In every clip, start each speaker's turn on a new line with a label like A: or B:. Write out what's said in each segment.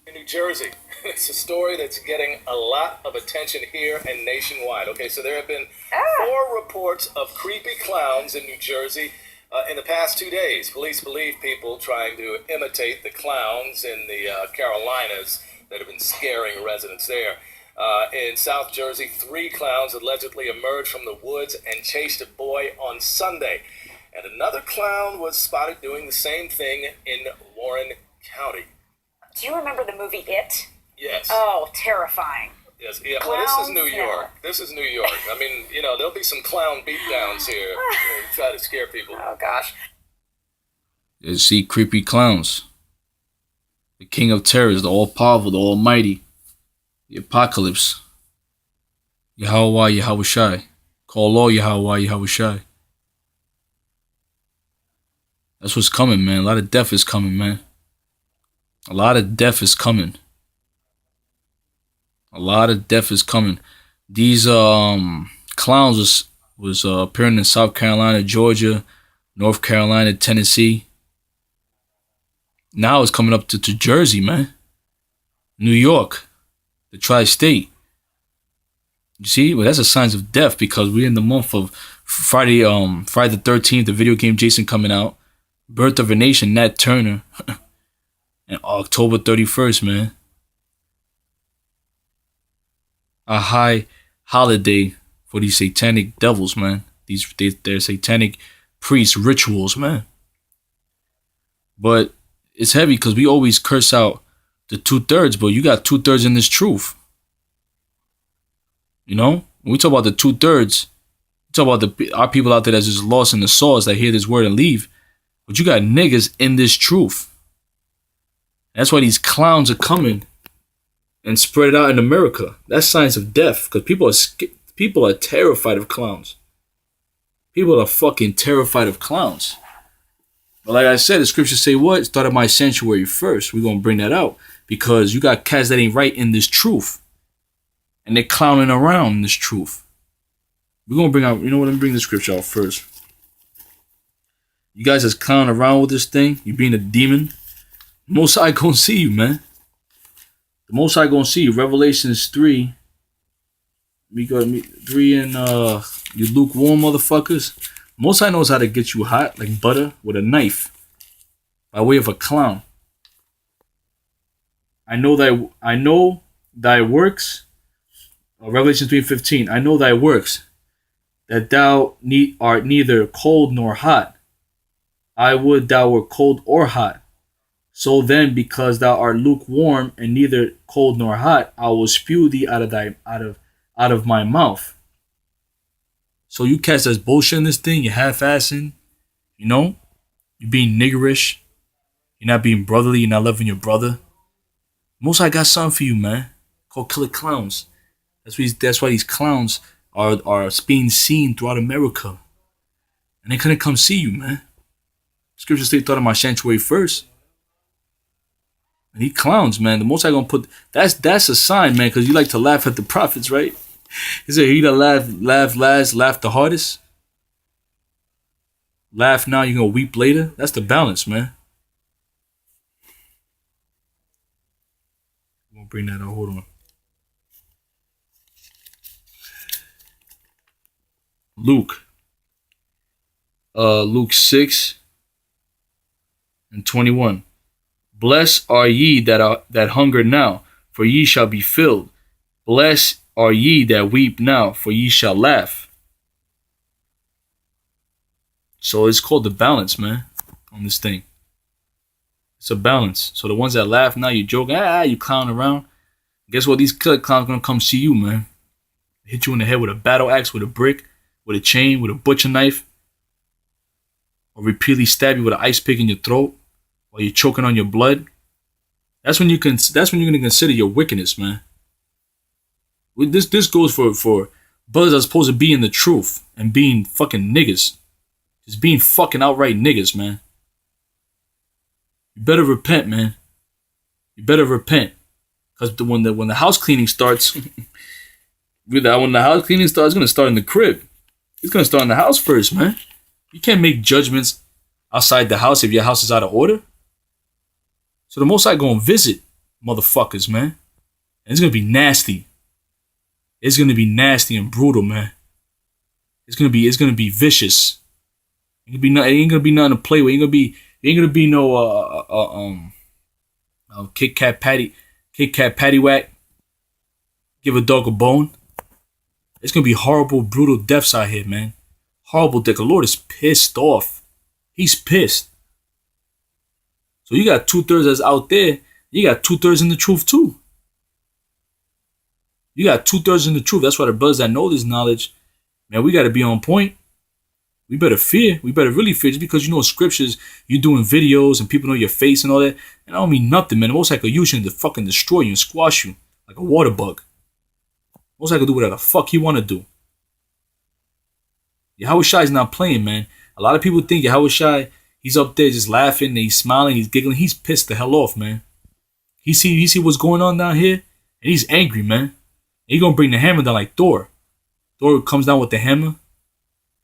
A: In New Jersey, it's a story that's getting a lot of attention here and nationwide. Okay, so there have been four reports of creepy clowns in New Jersey in the past 2 days. Police believe people trying to imitate the clowns in the Carolinas that have been scaring residents there. In South Jersey, three clowns allegedly emerged from the woods and chased a boy on Sunday. And another clown was spotted doing the same thing in Warren County.
B: Do you remember the movie It?
A: Yes.
B: Oh, terrifying.
A: Yes. Yeah. Well, this is New York. This is New York. I mean, there'll be some clown beatdowns here. Try to scare people.
B: Oh, gosh.
C: You see creepy clowns. The king of terrors, the all-powerful, the almighty. The apocalypse. Yahweh, Yahushai. Call all Yahweh, Yahushai. That's what's coming, man. A lot of death is coming, man. A lot of death is coming. A lot of death is coming. These clowns was appearing in South Carolina, Georgia, North Carolina, Tennessee. Now it's coming up to Jersey, man. New York, the tri-state. You see? Well, that's a signs of death because we're in the month of Friday the 13th, the video game Jason coming out. Birth of a Nation, Nat Turner. And October 31st, man. A high holiday for these satanic devils, man. They're satanic priest rituals, man. But it's heavy because we always curse out the 2/3, but you got 2/3 in this truth. When we talk about the 2/3, we talk about our people out there that's just lost in the sauce that hear this word and leave. But you got niggas in this truth. That's why these clowns are coming and spread it out in America. That's signs of death because people are terrified of clowns. People are fucking terrified of clowns. But like I said, the scriptures say what? Start at my sanctuary first. We're going to bring that out because you got cats that ain't right in this truth. And they're clowning around in this truth. We're going to bring out, let me bring the scripture out first. You guys just clowning around with this thing. You being a demon. The Most High gonna see you, man. The Most High gonna see you. Revelations 3. We got 3 and you lukewarm motherfuckers. Most High knows how to get you hot like butter with a knife by way of a clown. I know thy works. Revelation 3:15. I know thy works, that thou art neither cold nor hot. I would thou were cold or hot. So then, because thou art lukewarm and neither cold nor hot, I will spew thee out of my mouth. So you cats that's bullshit in this thing, you're half-assing, you're being niggerish, you're not being brotherly, you're not loving your brother. Most I got something for you, man. Called Killer Clowns. That's why these clowns are being seen throughout America. And they couldn't come see you, man. Scripture say thought of my sanctuary first. And he clowns, man. The most I gonna put that's a sign, man, because you like to laugh at the prophets, right? He said he that laugh last, laugh the hardest. Laugh now, you're gonna weep later. That's the balance, man. I'm gonna bring that out. Hold on. Luke 6 and 21. Blessed are ye that hunger now, for ye shall be filled. Blessed are ye that weep now, for ye shall laugh. So it's called the balance, man, on this thing. It's a balance. So the ones that laugh now, you joke, you clown around. Guess what? These killer clowns gonna come see you, man. Hit you in the head with a battle axe, with a brick, with a chain, with a butcher knife. Or repeatedly stab you with an ice pick in your throat while you're choking on your blood. That's when you're gonna consider your wickedness, man. This goes for brothers that's supposed to be in the truth and being fucking niggas. Just being fucking outright niggas, man. You better repent, man. You better repent. Because when the house cleaning starts, it's gonna start in the crib. It's gonna start in the house first, man. You can't make judgments outside the house if your house is out of order. So the Most High gonna visit. motherfuckers, man. And it's gonna be nasty. It's gonna be nasty and brutal, man. It's gonna be vicious. It ain't gonna be nothing to play with. It ain't gonna be no Kit Kat patty whack. Give a dog a bone. It's gonna be horrible, brutal deaths out here, man. Horrible death. The Lord is pissed off. He's pissed. So you got 2/3 that's out there. You got 2/3 in the truth too. You got 2/3 in the truth. That's why the brothers that know this knowledge, man, we gotta be on point. We better fear. We better really fear. Just because you know scriptures, you doing videos and people know your face and all that, and I don't mean nothing, man. The Most High could use you to fucking destroy you and squash you like a water bug. Most High could do whatever the fuck he wanna do. Yahweh Shai is not playing, man. A lot of people think Yahweh Shai, he's up there just laughing, and he's smiling, he's giggling. He's pissed the hell off, man. He see what's going on down here, and he's angry, man. He gonna bring the hammer down like Thor. Thor comes down with the hammer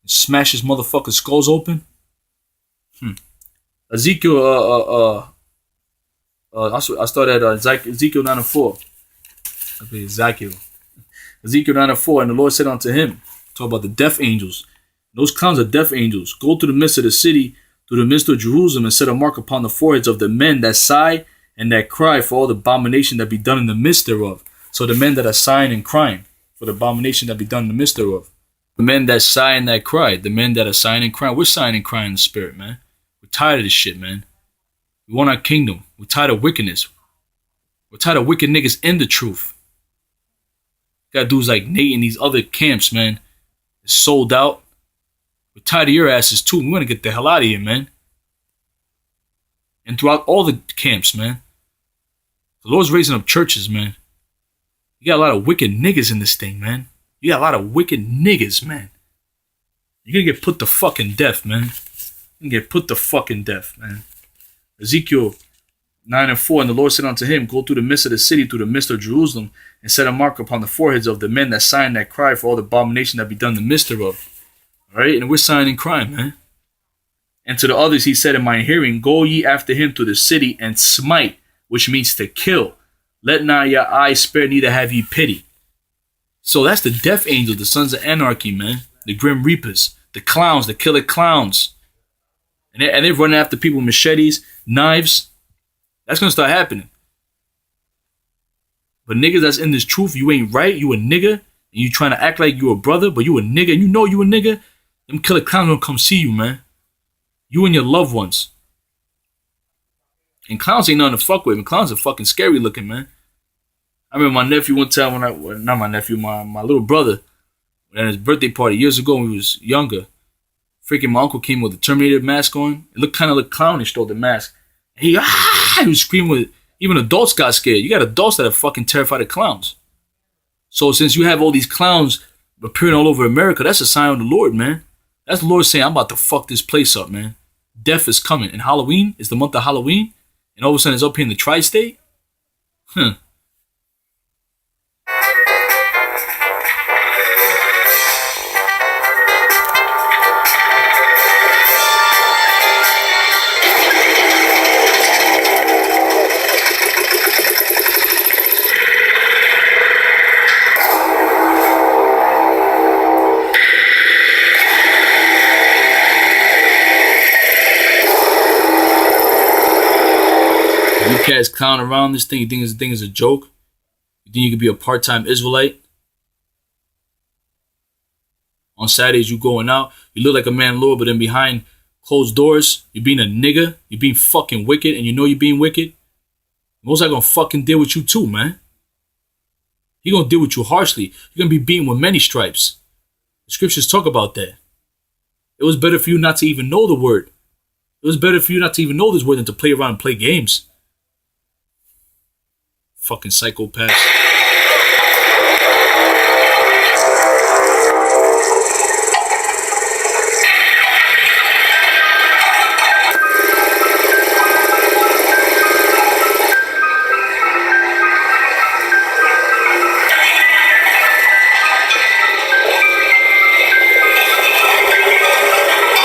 C: and smashes motherfuckers' skulls open. Ezekiel, I started at Ezekiel 9:4. Okay, Ezekiel 9:4, and the Lord said unto him, talk about the death angels. Those clowns are death angels. Go to the midst of the city, to the midst of Jerusalem, and set a mark upon the foreheads of the men that sigh and that cry for all the abomination that be done in the midst thereof. So the men that are sighing and crying for the abomination that be done in the midst thereof. The men that sigh and that cry. The men that are sighing and crying. We're sighing and crying in the spirit, man. We're tired of this shit, man. We want our kingdom. We're tired of wickedness. We're tired of wicked niggas in the truth. Got dudes like Nate and these other camps, man. It's sold out. We're tired of your asses too. We want to get the hell out of here, man. And throughout all the camps, man. The Lord's raising up churches, man. You got a lot of wicked niggas in this thing, man. You got a lot of wicked niggas, man. You're gonna get put to fucking death, man. You're gonna get put to fucking death, man. Ezekiel 9:4, and the Lord said unto him, go through the midst of the city, through the midst of Jerusalem, and set a mark upon the foreheads of the men that sigh and that cry for all the abomination that be done in the midst thereof. Alright? And we're sighing and crying, man. And to the others he said in my hearing, go ye after him to the city and smite, which means to kill. Let not your eyes spare, neither have ye pity. So that's the death angels, the sons of anarchy, man. The grim reapers, the clowns, the killer clowns. And they're running after people with machetes, knives. That's going to start happening. But niggas that's in this truth, you ain't right, you a nigga, and you trying to act like you a brother, but you a nigga, and you know you a nigga, them killer clowns gonna come see you, man. You and your loved ones. And clowns ain't nothing to fuck with. And clowns are fucking scary looking, man. I remember my nephew one time not my nephew, my little brother, at his birthday party years ago when he was younger. Freaking my uncle came with a Terminator mask on. It looked kind of like clownish though, the mask. And he was screaming with, even adults got scared. You got adults that are fucking terrified of clowns. So since you have all these clowns appearing all over America, that's a sign of the Lord, man. That's the Lord saying, I'm about to fuck this place up, man. Death is coming. And Halloween is the month of Halloween. And all of a sudden it's up here in the tri-state. You cats clown around this thing. You think this thing is a joke? You think you could be a part-time Israelite? On Saturdays you going out, you look like a man Lord, but then behind closed doors, you're being a nigga, you're being fucking wicked, and you know you're being wicked. Most likely gonna fucking deal with you too, man. He gonna deal with you harshly. You're gonna be beaten with many stripes. The scriptures talk about that. It was better for you not to even know the word. It was better for you not to even know this word than to play around and play games. Fucking psychopaths.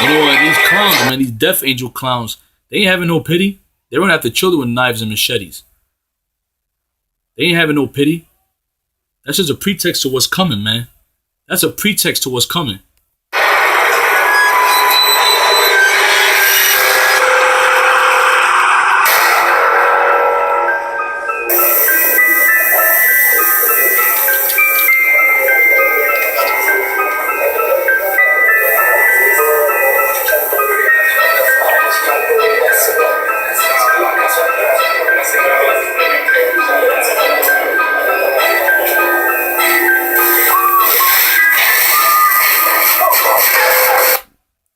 C: You know what? These clowns, man, these death angel clowns, they ain't having no pity. They run after children with knives and machetes. They ain't having no pity. That's just a pretext to what's coming, man. That's a pretext to what's coming.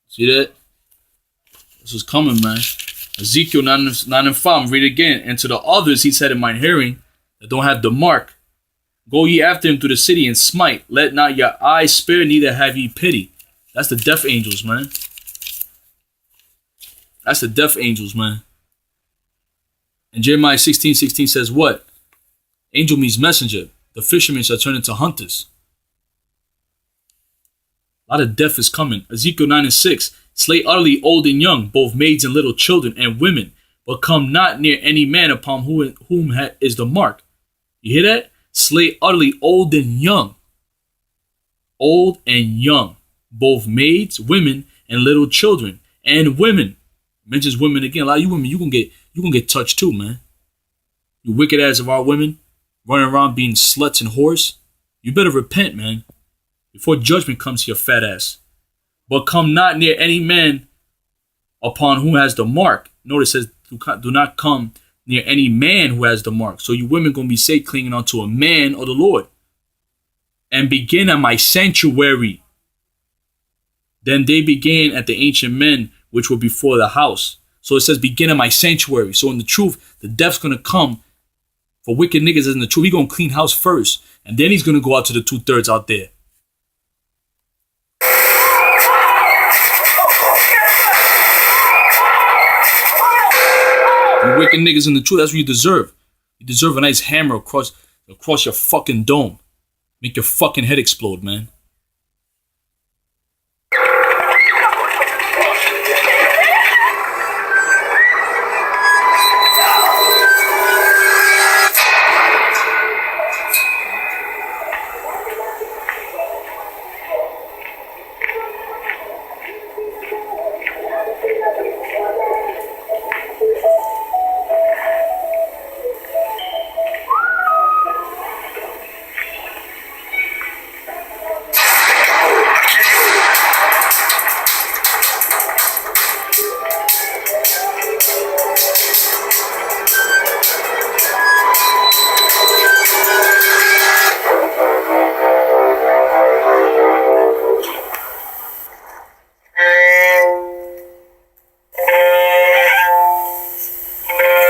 C: See that? This was coming, man. Ezekiel 9 and 5. Read it again. And to the others he said in mine hearing that don't have the mark, go ye after him through the city and smite. Let not your eyes spare, neither have ye pity. That's the death angels, man. That's the death angels, man. And Jeremiah 16:16 says what? Angel means messenger. The fishermen shall turn into hunters. A lot of death is coming. Ezekiel 9 and 6. Slay utterly old and young, both maids and little children and women, but come not near any man upon whom is the mark. You hear that? Slay utterly old and young. Old and young. Both maids, women, and little children. And women. Mentions women again. A lot of you women, you gonna get touched too, man. You wicked ass of our women running around being sluts and whores. You better repent, man, before judgment comes to your fat ass. But come not near any man upon whom has the mark. Notice it says, do not come near any man who has the mark. So you women going to be safe clinging onto a man or the Lord. And begin at my sanctuary. Then they began at the ancient men which were before the house. So it says begin at my sanctuary. So in the truth, the death's going to come for wicked niggas. In the truth, he's going to clean house first. And then he's going to go out to the 2/3 out there. You wicked niggas in the truth, that's what you deserve. You deserve a nice hammer across your fucking dome. Make your fucking head explode, man.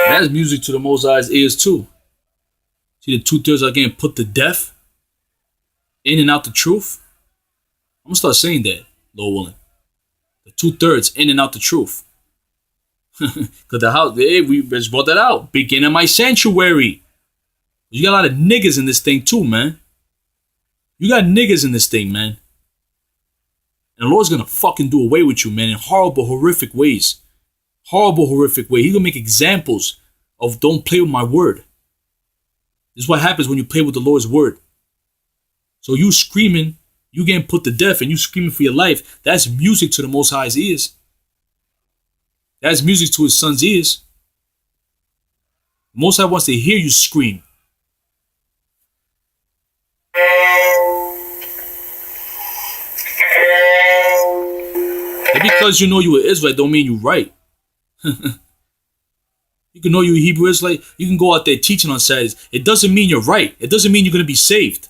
C: That's music to the Most High's ears too. See, the 2/3 are getting put to death, in and out the truth. I'm gonna start saying that, Lord willing. The 2/3 in and out the truth. Cause the house, we just brought that out. Begin at my sanctuary. You got a lot of niggas in this thing too, man. You got niggas in this thing, man. And the Lord's gonna fucking do away with you, man, in horrible, horrific ways. Horrible, horrific way. He's gonna make examples of don't play with my word. This is what happens when you play with the Lord's word. So you screaming, you getting put to death, and you screaming for your life. That's music to the Most High's ears. That's music to his son's ears. The Most High wants to hear you scream. And because you know you an Israelite don't mean you right. You can know you're a Hebrew Israelite. You can go out there teaching on Saturdays. It doesn't mean you're right. It doesn't mean you're going to be saved.